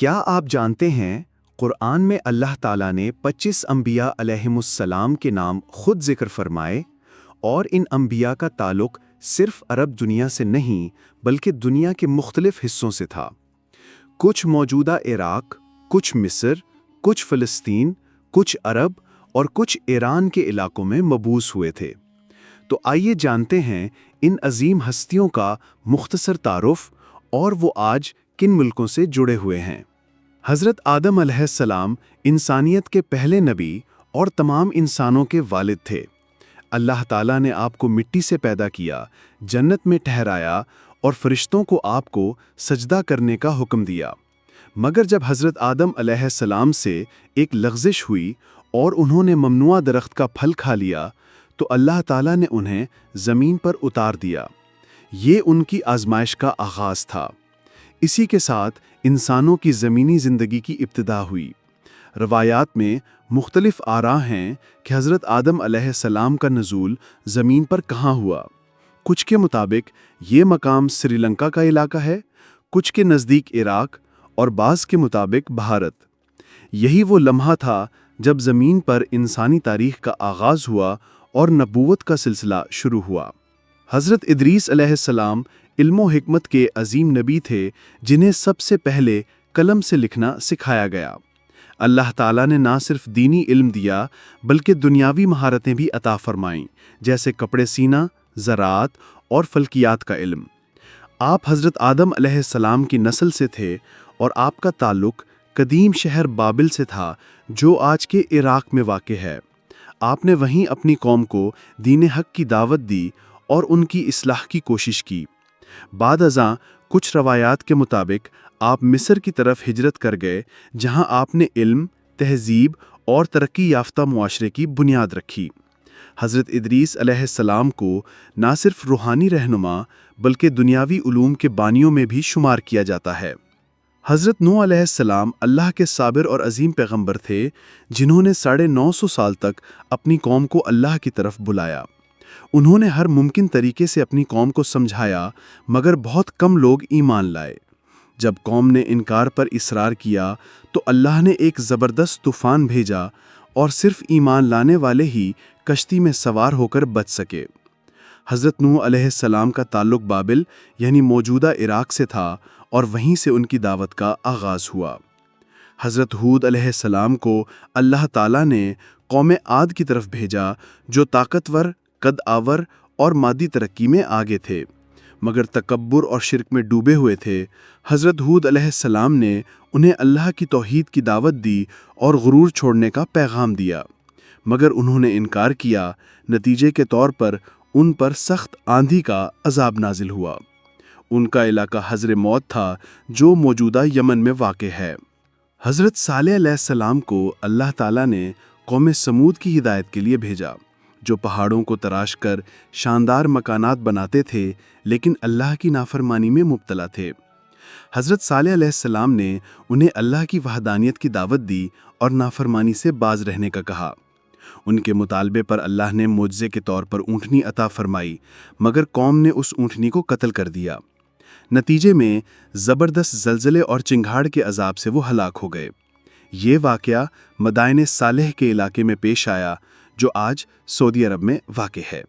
کیا آپ جانتے ہیں قرآن میں اللہ تعالیٰ نے 25 انبیاء علیہم السلام کے نام خود ذکر فرمائے اور ان انبیاء کا تعلق صرف عرب دنیا سے نہیں بلکہ دنیا کے مختلف حصوں سے تھا۔ کچھ موجودہ عراق، کچھ مصر، کچھ فلسطین، کچھ عرب اور کچھ ایران کے علاقوں میں مبعوث ہوئے تھے۔ تو آئیے جانتے ہیں ان عظیم ہستیوں کا مختصر تعارف اور وہ آج کن ملکوں سے جڑے ہوئے ہیں۔ حضرت آدم علیہ السلام انسانیت کے پہلے نبی اور تمام انسانوں کے والد تھے۔ اللہ تعالیٰ نے آپ کو مٹی سے پیدا کیا، جنت میں ٹھہرایا اور فرشتوں کو آپ کو سجدہ کرنے کا حکم دیا۔ مگر جب حضرت آدم علیہ السلام سے ایک لغزش ہوئی اور انہوں نے ممنوع درخت کا پھل کھا لیا تو اللہ تعالیٰ نے انہیں زمین پر اتار دیا۔ یہ ان کی آزمائش کا آغاز تھا۔ اسی کے ساتھ انسانوں کی زمینی زندگی کی ابتدا ہوئی۔ روایات میں مختلف آراء ہیں کہ حضرت آدم علیہ السلام کا نزول زمین پر کہاں ہوا۔ کچھ کے مطابق یہ مقام سری لنکا کا علاقہ ہے، کچھ کے نزدیک عراق اور بعض کے مطابق بھارت۔ یہی وہ لمحہ تھا جب زمین پر انسانی تاریخ کا آغاز ہوا اور نبوت کا سلسلہ شروع ہوا۔ حضرت ادریس علیہ السلام علم و حکمت کے عظیم نبی تھے جنہیں سب سے پہلے قلم سے لکھنا سکھایا گیا۔ اللہ تعالیٰ نے نہ صرف دینی علم دیا بلکہ دنیاوی مہارتیں بھی عطا فرمائیں، جیسے کپڑے سینا، زراعت اور فلکیات کا علم۔ آپ حضرت آدم علیہ السلام کی نسل سے تھے اور آپ کا تعلق قدیم شہر بابل سے تھا جو آج کے عراق میں واقع ہے۔ آپ نے وہیں اپنی قوم کو دین حق کی دعوت دی اور ان کی اصلاح کی کوشش کی۔ بعد ازاں کچھ روایات کے مطابق آپ مصر کی طرف ہجرت کر گئے، جہاں آپ نے علم، تہذیب اور ترقی یافتہ معاشرے کی بنیاد رکھی۔ حضرت ادریس علیہ السلام کو نہ صرف روحانی رہنما بلکہ دنیاوی علوم کے بانیوں میں بھی شمار کیا جاتا ہے۔ حضرت نوح علیہ السلام اللہ کے صابر اور عظیم پیغمبر تھے جنہوں نے 950 سال تک اپنی قوم کو اللہ کی طرف بلایا۔ انہوں نے ہر ممکن طریقے سے اپنی قوم کو سمجھایا مگر بہت کم لوگ ایمان لائے۔ جب قوم نے انکار پر اصرار کیا تو اللہ نے ایک زبردست طوفان بھیجا اور صرف ایمان لانے والے ہی کشتی میں سوار ہو کر بچ سکے۔ حضرت نوح علیہ السلام کا تعلق بابل یعنی موجودہ عراق سے تھا اور وہیں سے ان کی دعوت کا آغاز ہوا۔ حضرت ہود علیہ السلام کو اللہ تعالیٰ نے قوم عاد کی طرف بھیجا جو طاقتور، قد آور اور مادی ترقی میں آگے تھے مگر تکبر اور شرک میں ڈوبے ہوئے تھے۔ حضرت ہود علیہ السلام نے انہیں اللہ کی توحید کی دعوت دی اور غرور چھوڑنے کا پیغام دیا مگر انہوں نے انکار کیا۔ نتیجے کے طور پر ان پر سخت آندھی کا عذاب نازل ہوا۔ ان کا علاقہ حضر موت تھا جو موجودہ یمن میں واقع ہے۔ حضرت صالح علیہ السلام کو اللہ تعالیٰ نے قوم سمود کی ہدایت کے لیے بھیجا جو پہاڑوں کو تراش کر شاندار مکانات بناتے تھے لیکن اللہ کی نافرمانی میں مبتلا تھے۔ حضرت صالح علیہ السلام نے انہیں اللہ کی وحدانیت کی دعوت دی اور نافرمانی سے باز رہنے کا کہا۔ ان کے مطالبے پر اللہ نے معجزے کے طور پر اونٹنی عطا فرمائی مگر قوم نے اس اونٹنی کو قتل کر دیا۔ نتیجے میں زبردست زلزلے اور چنگھاڑ کے عذاب سے وہ ہلاک ہو گئے۔ یہ واقعہ مدائن صالح کے علاقے میں پیش آیا جو آج سعودی عرب میں واقع ہے۔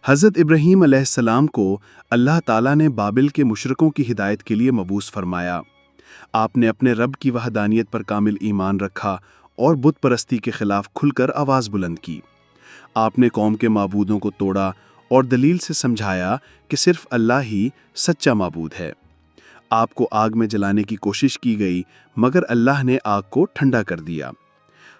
حضرت ابراہیم علیہ السلام کو اللہ تعالیٰ نے بابل کے مشرکوں کی ہدایت کے لیے مبعوث فرمایا۔ آپ نے اپنے رب کی وحدانیت پر کامل ایمان رکھا اور بت پرستی کے خلاف کھل کر آواز بلند کی۔ آپ نے قوم کے معبودوں کو توڑا اور دلیل سے سمجھایا کہ صرف اللہ ہی سچا معبود ہے۔ آپ کو آگ میں جلانے کی کوشش کی گئی مگر اللہ نے آگ کو ٹھنڈا کر دیا۔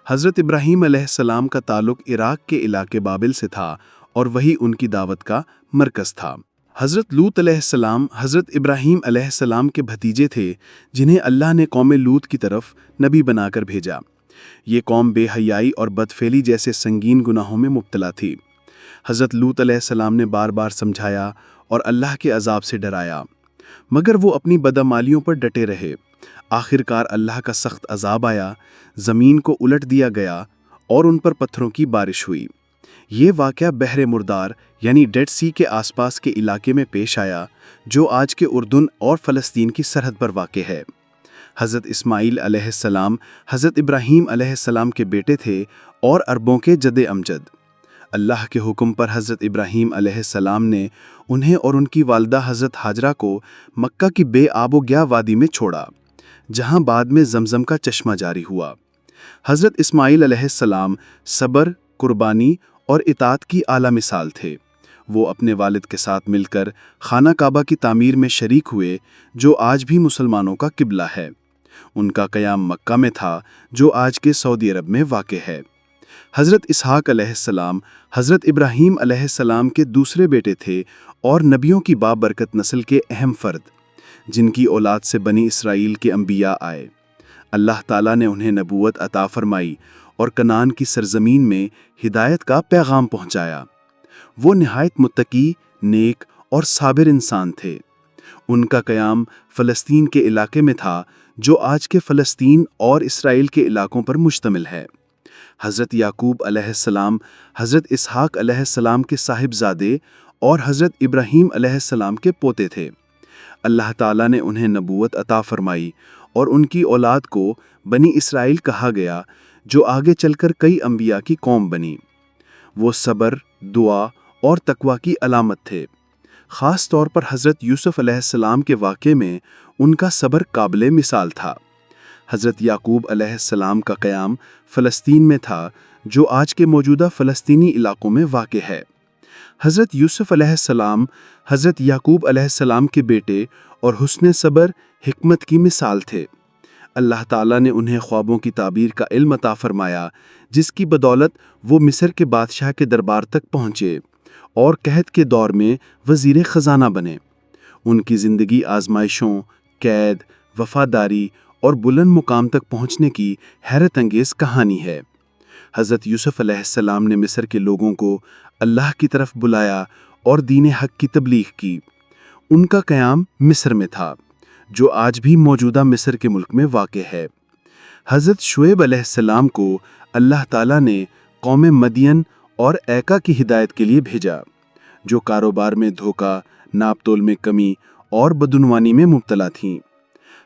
حضرت ابراہیم علیہ السلام کا تعلق عراق کے علاقے بابل سے تھا اور وہی ان کی دعوت کا مرکز تھا۔ حضرت لوط علیہ السلام حضرت ابراہیم علیہ السلام کے بھتیجے تھے جنہیں اللہ نے قوم لوط کی طرف نبی بنا کر بھیجا۔ یہ قوم بے حیائی اور بدفعلی جیسے سنگین گناہوں میں مبتلا تھی۔ حضرت لوط علیہ السلام نے بار بار سمجھایا اور اللہ کے عذاب سے ڈرایا مگر وہ اپنی بدعمالیوں پر ڈٹے رہے۔ آخرکار اللہ کا سخت عذاب آیا، زمین کو الٹ دیا گیا اور ان پر پتھروں کی بارش ہوئی۔ یہ واقعہ بحر مردار یعنی ڈیڈ سی کے آس پاس کے علاقے میں پیش آیا جو آج کے اردن اور فلسطین کی سرحد پر واقع ہے۔ حضرت اسماعیل علیہ السلام حضرت ابراہیم علیہ السلام کے بیٹے تھے اور عربوں کے جد امجد۔ اللہ کے حکم پر حضرت ابراہیم علیہ السلام نے انہیں اور ان کی والدہ حضرت ہاجرہ کو مکہ کی بے آب و گیا وادی میں چھوڑا، جہاں بعد میں زمزم کا چشمہ جاری ہوا۔ حضرت اسماعیل علیہ السلام صبر، قربانی اور اطاعت کی اعلیٰ مثال تھے۔ وہ اپنے والد کے ساتھ مل کر خانہ کعبہ کی تعمیر میں شریک ہوئے، جو آج بھی مسلمانوں کا قبلہ ہے۔ ان کا قیام مکہ میں تھا، جو آج کے سعودی عرب میں واقع ہے۔ حضرت اسحاق علیہ السلام حضرت ابراہیم علیہ السلام کے دوسرے بیٹے تھے اور نبیوں کی بابرکت نسل کے اہم فرد، جن کی اولاد سے بنی اسرائیل کے انبیاء آئے۔ اللہ تعالیٰ نے انہیں نبوت عطا فرمائی اور کنعان کی سرزمین میں ہدایت کا پیغام پہنچایا۔ وہ نہایت متقی، نیک اور صابر انسان تھے۔ ان کا قیام فلسطین کے علاقے میں تھا، جو آج کے فلسطین اور اسرائیل کے علاقوں پر مشتمل ہے۔ حضرت یعقوب علیہ السلام حضرت اسحاق علیہ السلام کے صاحبزادے اور حضرت ابراہیم علیہ السلام کے پوتے تھے۔ اللہ تعالیٰ نے انہیں نبوت عطا فرمائی اور ان کی اولاد کو بنی اسرائیل کہا گیا، جو آگے چل کر کئی انبیاء کی قوم بنی۔ وہ صبر، دعا اور تقوی کی علامت تھے۔ خاص طور پر حضرت یوسف علیہ السلام کے واقعے میں ان کا صبر قابل مثال تھا۔ حضرت یعقوب علیہ السلام کا قیام فلسطین میں تھا، جو آج کے موجودہ فلسطینی علاقوں میں واقع ہے۔ حضرت یوسف علیہ السلام حضرت یعقوب علیہ السلام کے بیٹے اور حسن صبر، حکمت کی مثال تھے۔ اللہ تعالیٰ نے انہیں خوابوں کی تعبیر کا علم عطا فرمایا، جس کی بدولت وہ مصر کے بادشاہ کے دربار تک پہنچے اور قحط کے دور میں وزیر خزانہ بنے۔ ان کی زندگی آزمائشوں، قید، وفاداری اور بلند مقام تک پہنچنے کی حیرت انگیز کہانی ہے۔ حضرت یوسف علیہ السلام نے مصر کے لوگوں کو اللہ کی طرف بلایا اور دین حق کی تبلیغ کی۔ ان کا قیام مصر میں تھا، جو آج بھی موجودہ مصر کے ملک میں واقع ہے۔ حضرت شعیب علیہ السلام کو اللہ تعالیٰ نے قوم مدین اور ایکا کی ہدایت کے لیے بھیجا، جو کاروبار میں دھوکہ، ناپ تول میں کمی اور بدعنوانی میں مبتلا تھیں۔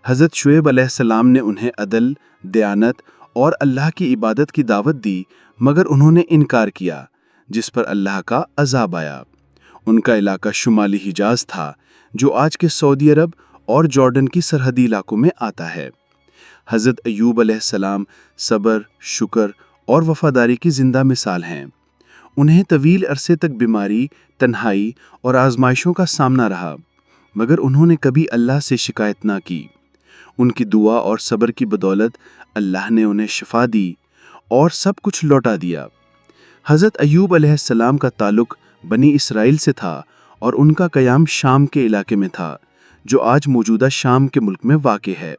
حضرت شعیب علیہ السلام نے انہیں عدل، دیانت اور اللہ کی عبادت کی دعوت دی، مگر انہوں نے انکار کیا، جس پر اللہ کا عذاب آیا۔ ان کا علاقہ شمالی حجاز تھا، جو آج کے سعودی عرب اور جارڈن کی سرحدی علاقوں میں آتا ہے۔ حضرت ایوب علیہ السلام صبر، شکر اور وفاداری کی زندہ مثال ہیں۔ انہیں طویل عرصے تک بیماری، تنہائی اور آزمائشوں کا سامنا رہا، مگر انہوں نے کبھی اللہ سے شکایت نہ کی۔ ان کی دعا اور صبر کی بدولت اللہ نے انہیں شفا دی اور سب کچھ لوٹا دیا۔ حضرت ایوب علیہ السلام کا تعلق بنی اسرائیل سے تھا اور ان کا قیام شام کے علاقے میں تھا، جو آج موجودہ شام کے ملک میں واقع ہے۔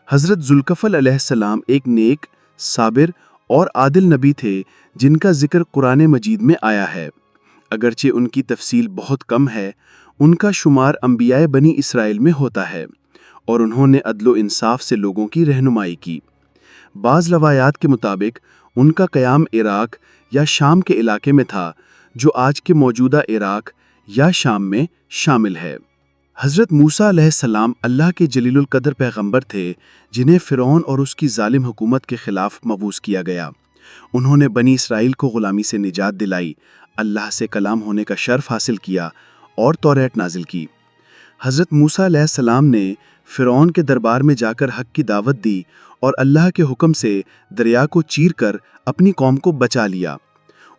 حضرت ذوالکفل علیہ السلام ایک نیک، صابر اور عادل نبی تھے، جن کا ذکر قرآن مجید میں آیا ہے۔ اگرچہ ان کی تفصیل بہت کم ہے، ان کا شمار انبیاء بنی اسرائیل میں ہوتا ہے، اور انہوں نے عدل و انصاف سے لوگوں کی رہنمائی کی۔ بعض روایات کے مطابق ان کا قیام عراق یا شام کے علاقے میں تھا، جو آج کے موجودہ عراق یا شام میں شامل ہے۔ حضرت موسیٰ علیہ السلام اللہ کے جلیل القدر پیغمبر تھے، جنہیں فرعون اور اس کی ظالم حکومت کے خلاف مبعوث کیا گیا۔ انہوں نے بنی اسرائیل کو غلامی سے نجات دلائی، اللہ سے کلام ہونے کا شرف حاصل کیا اور توریت نازل کی۔ حضرت موسیٰ علیہ السلام نے فرعون کے دربار میں جا کر حق کی دعوت دی اور اللہ کے حکم سے دریا کو چیر کر اپنی قوم کو بچا لیا۔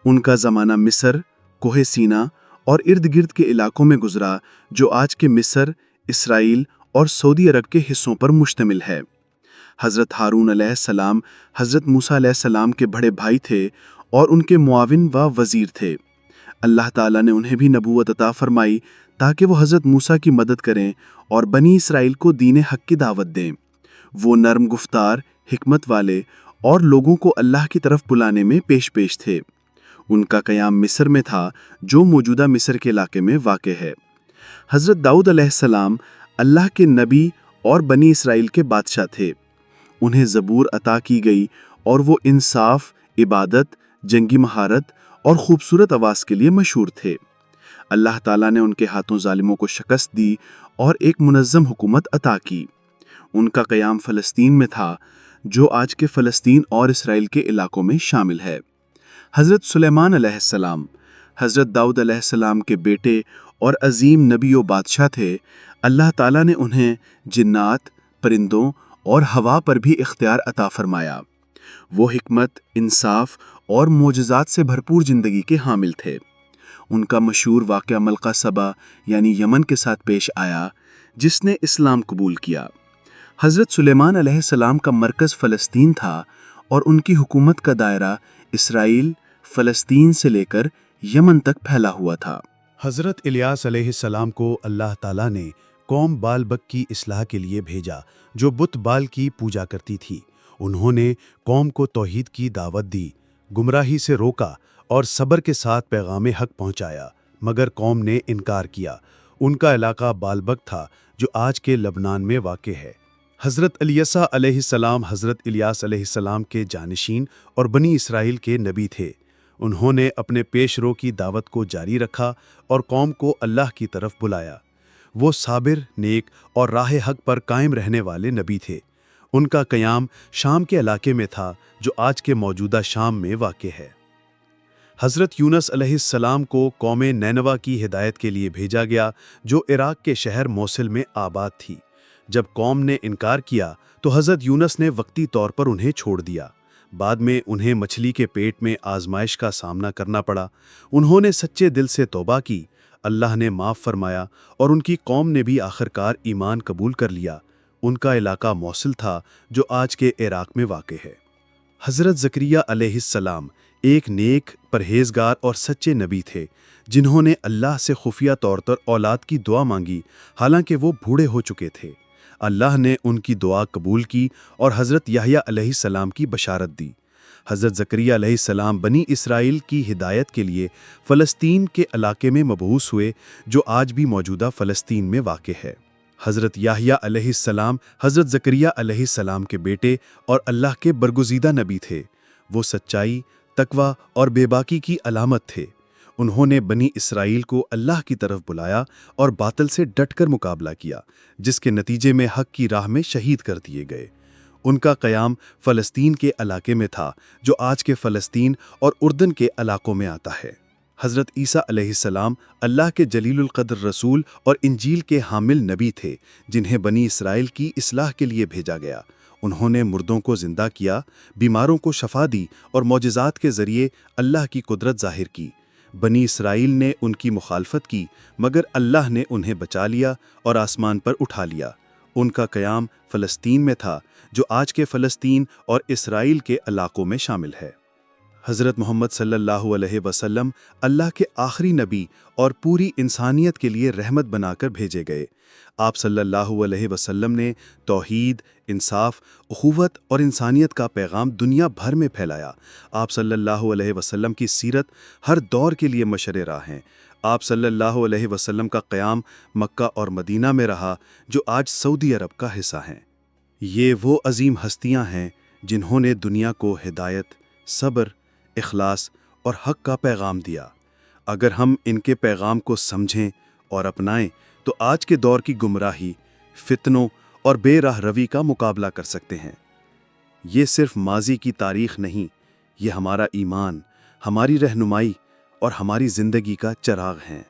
ان کا زمانہ مصر، کوہ سینا اور ارد گرد کے علاقوں میں گزرا، جو آج کے مصر، اسرائیل اور سعودی عرب کے حصوں پر مشتمل ہے۔ حضرت ہارون علیہ السلام حضرت موسیٰ علیہ السلام کے بڑے بھائی تھے اور ان کے معاون و وزیر تھے۔ اللہ تعالیٰ نے انہیں بھی نبوت عطا فرمائی تاکہ وہ حضرت موسیٰ کی مدد کریں اور بنی اسرائیل کو دین حق کی دعوت دیں۔ وہ نرم گفتار، حکمت والے اور لوگوں کو اللہ کی طرف بلانے میں پیش تھے۔ ان کا قیام مصر میں تھا، جو موجودہ مصر کے علاقے میں واقع ہے۔ حضرت داؤد علیہ السلام اللہ کے نبی اور بنی اسرائیل کے بادشاہ تھے۔ انہیں زبور عطا کی گئی اور وہ انصاف، عبادت، جنگی مہارت اور خوبصورت آواز کے لیے مشہور تھے۔ اللہ تعالیٰ نے ان کے ہاتھوں ظالموں کو شکست دی اور ایک منظم حکومت عطا کی۔ ان کا قیام فلسطین میں تھا، جو آج کے فلسطین اور اسرائیل کے علاقوں میں شامل ہے۔ حضرت سلیمان علیہ السلام حضرت داؤد علیہ السلام کے بیٹے اور عظیم نبی و بادشاہ تھے۔ اللہ تعالیٰ نے انہیں جنات، پرندوں اور ہوا پر بھی اختیار عطا فرمایا۔ وہ حکمت، انصاف اور معجزات سے بھرپور زندگی کے حامل تھے۔ ان کا مشہور واقعہ ملکہ سبا یعنی یمن کے ساتھ پیش آیا، جس نے اسلام قبول کیا۔ حضرت سلیمان علیہ السلام کا مرکز فلسطین تھا اور ان کی حکومت کا دائرہ اسرائیل، فلسطین سے لے کر یمن تک پھیلا ہوا تھا۔ حضرت الیاس علیہ السلام کو اللہ تعالیٰ نے قوم بال بک کی اصلاح کے لیے بھیجا، جو بت بال کی پوجا کرتی تھی۔ انہوں نے قوم کو توحید کی دعوت دی، گمراہی سے روکا اور صبر کے ساتھ پیغام حق پہنچایا، مگر قوم نے انکار کیا۔ ان کا علاقہ بال بک تھا، جو آج کے لبنان میں واقع ہے۔ حضرت الیسا علیہ السلام حضرت الیاس علیہ السلام کے جانشین اور بنی اسرائیل کے نبی تھے۔ انہوں نے اپنے پیش رو کی دعوت کو جاری رکھا اور قوم کو اللہ کی طرف بلایا۔ وہ صابر، نیک اور راہ حق پر قائم رہنے والے نبی تھے۔ ان کا قیام شام کے علاقے میں تھا، جو آج کے موجودہ شام میں واقع ہے۔ حضرت یونس علیہ السلام کو قوم نینوا کی ہدایت کے لیے بھیجا گیا، جو عراق کے شہر موصل میں آباد تھی۔ جب قوم نے انکار کیا تو حضرت یونس نے وقتی طور پر انہیں چھوڑ دیا۔ بعد میں انہیں مچھلی کے پیٹ میں آزمائش کا سامنا کرنا پڑا۔ انہوں نے سچے دل سے توبہ کی، اللہ نے معاف فرمایا اور ان کی قوم نے بھی آخرکار ایمان قبول کر لیا۔ ان کا علاقہ موصل تھا، جو آج کے عراق میں واقع ہے۔ حضرت زکریا علیہ السلام ایک نیک، پرہیزگار اور سچے نبی تھے، جنہوں نے اللہ سے خفیہ طور پر اولاد کی دعا مانگی، حالانکہ وہ بوڑھے ہو چکے تھے۔ اللہ نے ان کی دعا قبول کی اور حضرت یحییٰ علیہ السلام کی بشارت دی۔ حضرت زکریا علیہ السلام بنی اسرائیل کی ہدایت کے لیے فلسطین کے علاقے میں مبعوث ہوئے، جو آج بھی موجودہ فلسطین میں واقع ہے۔ حضرت یحییٰ علیہ السلام حضرت زکریا علیہ السلام کے بیٹے اور اللہ کے برگزیدہ نبی تھے۔ وہ سچائی، تقوی اور بے باکی کی علامت تھے۔ انہوں نے بنی اسرائیل کو اللہ کی طرف بلایا اور باطل سے ڈٹ کر مقابلہ کیا، جس کے نتیجے میں حق کی راہ میں شہید کر دیے گئے۔ ان کا قیام فلسطین کے علاقے میں تھا، جو آج کے فلسطین اور اردن کے علاقوں میں آتا ہے۔ حضرت عیسیٰ علیہ السلام اللہ کے جلیل القدر رسول اور انجیل کے حامل نبی تھے، جنہیں بنی اسرائیل کی اصلاح کے لیے بھیجا گیا۔ انہوں نے مردوں کو زندہ کیا، بیماروں کو شفا دی اور معجزات کے ذریعے اللہ کی قدرت ظاہر کی۔ بنی اسرائیل نے ان کی مخالفت کی، مگر اللہ نے انہیں بچا لیا اور آسمان پر اٹھا لیا۔ ان کا قیام فلسطین میں تھا، جو آج کے فلسطین اور اسرائیل کے علاقوں میں شامل ہے۔ حضرت محمد صلی اللہ علیہ وسلم اللہ کے آخری نبی اور پوری انسانیت کے لیے رحمت بنا کر بھیجے گئے۔ آپ صلی اللہ علیہ وسلم نے توحید، انصاف، اخوت اور انسانیت کا پیغام دنیا بھر میں پھیلایا۔ آپ صلی اللہ علیہ وسلم کی سیرت ہر دور کے لیے مشرِ راہ ہیں۔ آپ صلی اللہ علیہ وسلم کا قیام مکہ اور مدینہ میں رہا، جو آج سعودی عرب کا حصہ ہیں۔ یہ وہ عظیم ہستیاں ہیں جنہوں نے دنیا کو ہدایت، صبر، اخلاص اور حق کا پیغام دیا۔ اگر ہم ان کے پیغام کو سمجھیں اور اپنائیں تو آج کے دور کی گمراہی، فتنوں اور بے راہ روی کا مقابلہ کر سکتے ہیں۔ یہ صرف ماضی کی تاریخ نہیں، یہ ہمارا ایمان، ہماری رہنمائی اور ہماری زندگی کا چراغ ہیں۔